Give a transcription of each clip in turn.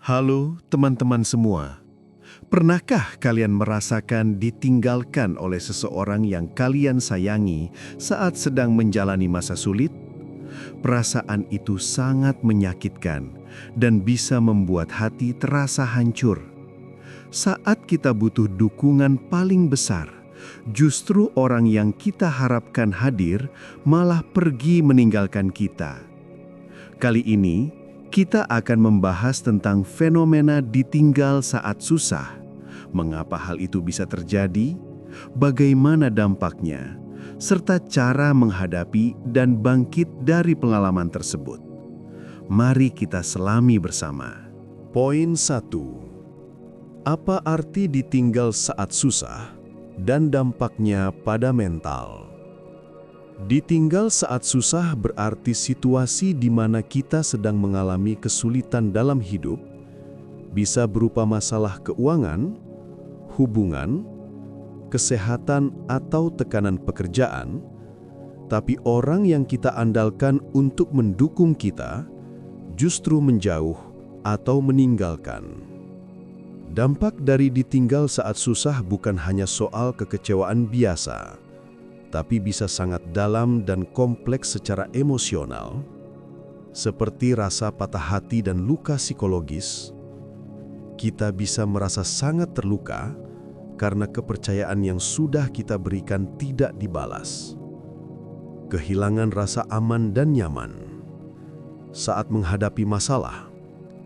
Halo teman-teman semua. Pernahkah kalian merasakan ditinggalkan oleh seseorang yang kalian sayangi saat sedang menjalani masa sulit? Perasaan itu sangat menyakitkan dan bisa membuat hati terasa hancur. Saat kita butuh dukungan paling besar, justru orang yang kita harapkan hadir malah pergi meninggalkan kita. Kali ini, kita akan membahas tentang fenomena ditinggal saat susah. Mengapa hal itu bisa terjadi? Bagaimana dampaknya? Serta cara menghadapi dan bangkit dari pengalaman tersebut. Mari kita selami bersama. Poin 1. Apa arti ditinggal saat susah dan dampaknya pada mental? Ditinggal saat susah berarti situasi di mana kita sedang mengalami kesulitan dalam hidup, bisa berupa masalah keuangan, hubungan, kesehatan, atau tekanan pekerjaan, tapi orang yang kita andalkan untuk mendukung kita justru menjauh atau meninggalkan. Dampak dari ditinggal saat susah bukan hanya soal kekecewaan biasa, tapi bisa sangat dalam dan kompleks secara emosional, seperti rasa patah hati dan luka psikologis. Kita bisa merasa sangat terluka karena kepercayaan yang sudah kita berikan tidak dibalas. Kehilangan rasa aman dan nyaman. Saat menghadapi masalah,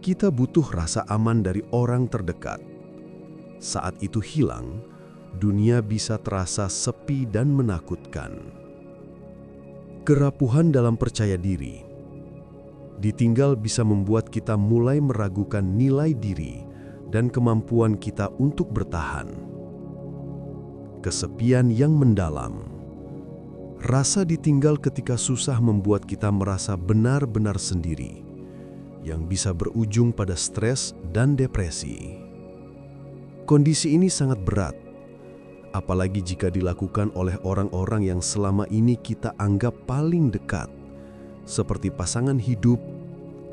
kita butuh rasa aman dari orang terdekat. Saat itu hilang, dunia bisa terasa sepi dan menakutkan. Kerapuhan dalam percaya diri. Ditinggal bisa membuat kita mulai meragukan nilai diri dan kemampuan kita untuk bertahan. Kesepian yang mendalam. Rasa ditinggal ketika susah membuat kita merasa benar-benar sendiri, yang bisa berujung pada stres dan depresi. Kondisi ini sangat berat, apalagi jika dilakukan oleh orang-orang yang selama ini kita anggap paling dekat, seperti pasangan hidup,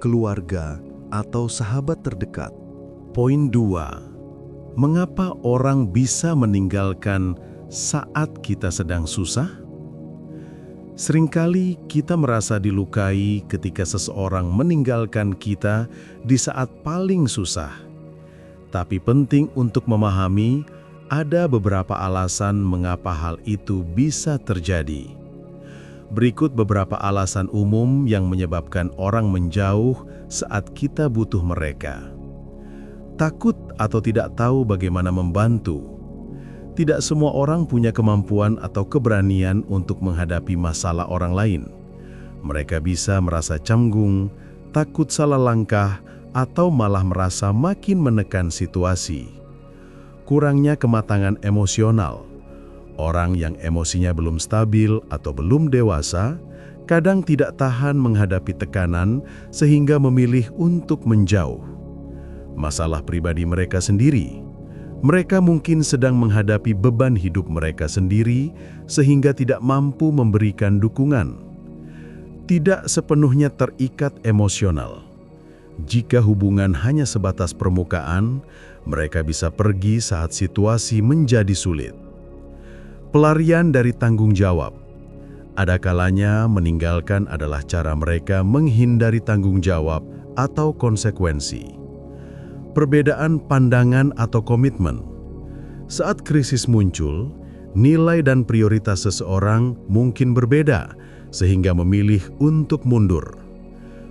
keluarga, atau sahabat terdekat. Poin 2. Mengapa orang bisa meninggalkan saat kita sedang susah? Seringkali kita merasa dilukai ketika seseorang meninggalkan kita di saat paling susah. Tapi penting untuk memahami ada beberapa alasan mengapa hal itu bisa terjadi. Berikut beberapa alasan umum yang menyebabkan orang menjauh saat kita butuh mereka. Takut atau tidak tahu bagaimana membantu. Tidak semua orang punya kemampuan atau keberanian untuk menghadapi masalah orang lain. Mereka bisa merasa canggung, takut salah langkah, atau malah merasa makin menekan situasi. Kurangnya kematangan emosional. Orang yang emosinya belum stabil atau belum dewasa, kadang tidak tahan menghadapi tekanan sehingga memilih untuk menjauh. Masalah pribadi mereka sendiri. Mereka mungkin sedang menghadapi beban hidup mereka sendiri sehingga tidak mampu memberikan dukungan. Tidak sepenuhnya terikat emosional. Jika hubungan hanya sebatas permukaan, mereka bisa pergi saat situasi menjadi sulit. Pelarian dari tanggung jawab. Ada kalanya meninggalkan adalah cara mereka menghindari tanggung jawab atau konsekuensi. Perbedaan pandangan atau komitmen. Saat krisis muncul, nilai dan prioritas seseorang mungkin berbeda, sehingga memilih untuk mundur.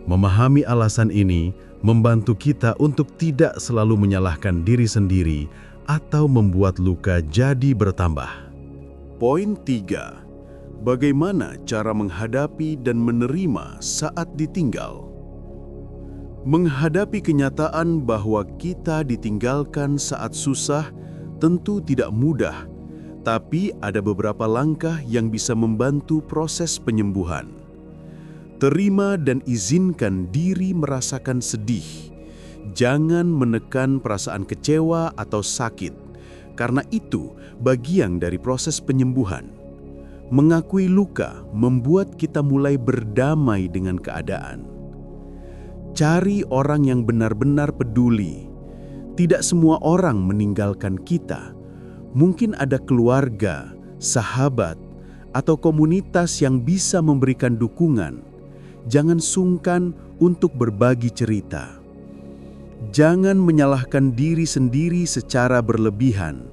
Memahami alasan ini membantu kita untuk tidak selalu menyalahkan diri sendiri atau membuat luka jadi bertambah. Poin 3. Bagaimana cara menghadapi dan menerima saat ditinggal? Menghadapi kenyataan bahwa kita ditinggalkan saat susah tentu tidak mudah, tapi ada beberapa langkah yang bisa membantu proses penyembuhan. Terima dan izinkan diri merasakan sedih. Jangan menekan perasaan kecewa atau sakit, karena itu bagian dari proses penyembuhan. Mengakui luka membuat kita mulai berdamai dengan keadaan. Cari orang yang benar-benar peduli. Tidak semua orang meninggalkan kita. Mungkin ada keluarga, sahabat, atau komunitas yang bisa memberikan dukungan. Jangan sungkan untuk berbagi cerita. Jangan menyalahkan diri sendiri secara berlebihan.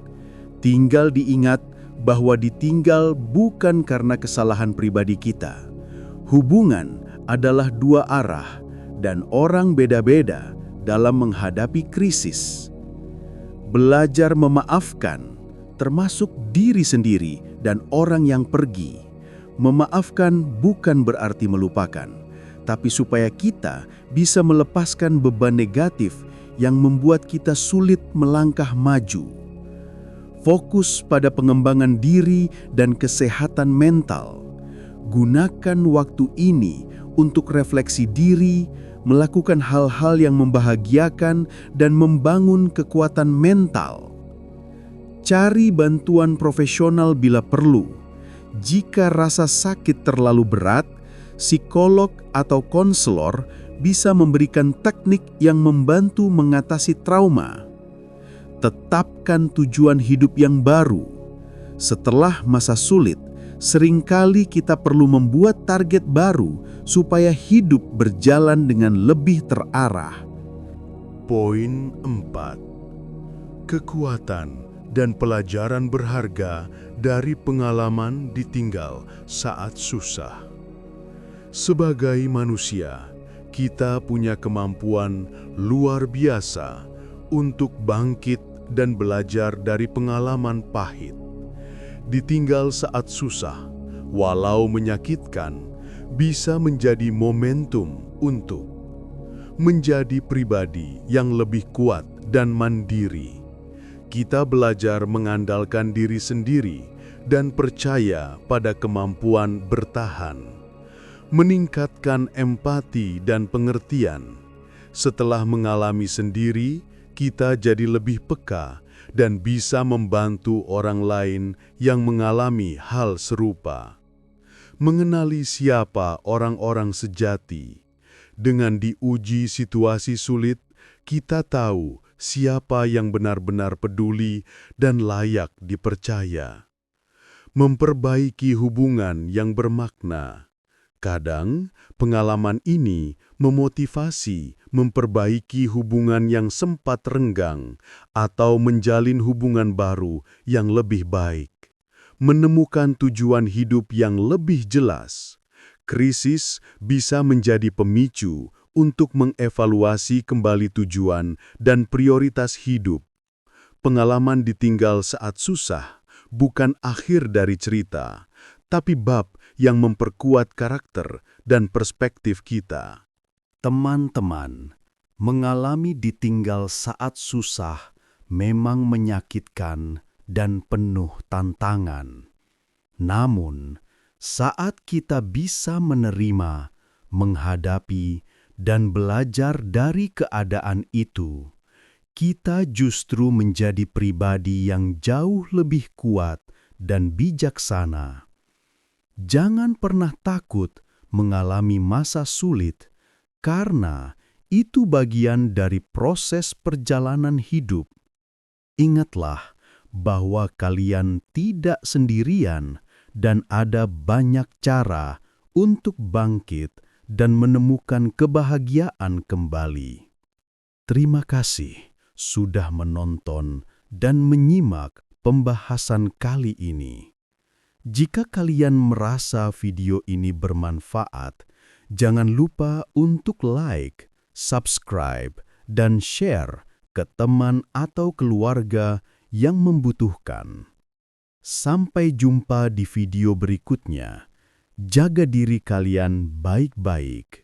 Tinggal diingat bahwa ditinggal bukan karena kesalahan pribadi kita. Hubungan adalah dua arah, dan orang beda-beda dalam menghadapi krisis. Belajar memaafkan, termasuk diri sendiri dan orang yang pergi. Memaafkan bukan berarti melupakan, tapi supaya kita bisa melepaskan beban negatif yang membuat kita sulit melangkah maju. Fokus pada pengembangan diri dan kesehatan mental. Gunakan waktu ini untuk refleksi diri, melakukan hal-hal yang membahagiakan dan membangun kekuatan mental. Cari bantuan profesional bila perlu. Jika rasa sakit terlalu berat, psikolog atau konselor bisa memberikan teknik yang membantu mengatasi trauma. Tetapkan tujuan hidup yang baru. Setelah masa sulit, seringkali kita perlu membuat target baru supaya hidup berjalan dengan lebih terarah. Poin 4. Kekuatan dan pelajaran berharga dari pengalaman ditinggal saat susah. Sebagai manusia, kita punya kemampuan luar biasa untuk bangkit dan belajar dari pengalaman pahit. Ditinggal saat susah, walau menyakitkan, bisa menjadi momentum untuk menjadi pribadi yang lebih kuat dan mandiri. Kita belajar mengandalkan diri sendiri dan percaya pada kemampuan bertahan. Meningkatkan empati dan pengertian. Setelah mengalami sendiri, kita jadi lebih peka dan bisa membantu orang lain yang mengalami hal serupa. Mengenali siapa orang-orang sejati. Dengan diuji situasi sulit, kita tahu siapa yang benar-benar peduli dan layak dipercaya. Memperbaiki hubungan yang bermakna. Kadang, pengalaman ini memotivasi memperbaiki hubungan yang sempat renggang atau menjalin hubungan baru yang lebih baik. Menemukan tujuan hidup yang lebih jelas. Krisis bisa menjadi pemicu untuk mengevaluasi kembali tujuan dan prioritas hidup. Pengalaman ditinggal saat susah bukan akhir dari cerita, tapi bab yang memperkuat karakter dan perspektif kita. Teman-teman, mengalami ditinggal saat susah memang menyakitkan dan penuh tantangan. Namun, saat kita bisa menerima, menghadapi, dan belajar dari keadaan itu, kita justru menjadi pribadi yang jauh lebih kuat dan bijaksana. Jangan pernah takut mengalami masa sulit, karena itu bagian dari proses perjalanan hidup. Ingatlah bahwa kalian tidak sendirian dan ada banyak cara untuk bangkit dan menemukan kebahagiaan kembali. Terima kasih sudah menonton dan menyimak pembahasan kali ini. Jika kalian merasa video ini bermanfaat, jangan lupa untuk like, subscribe, dan share ke teman atau keluarga yang membutuhkan. Sampai jumpa di video berikutnya. Jaga diri kalian baik-baik.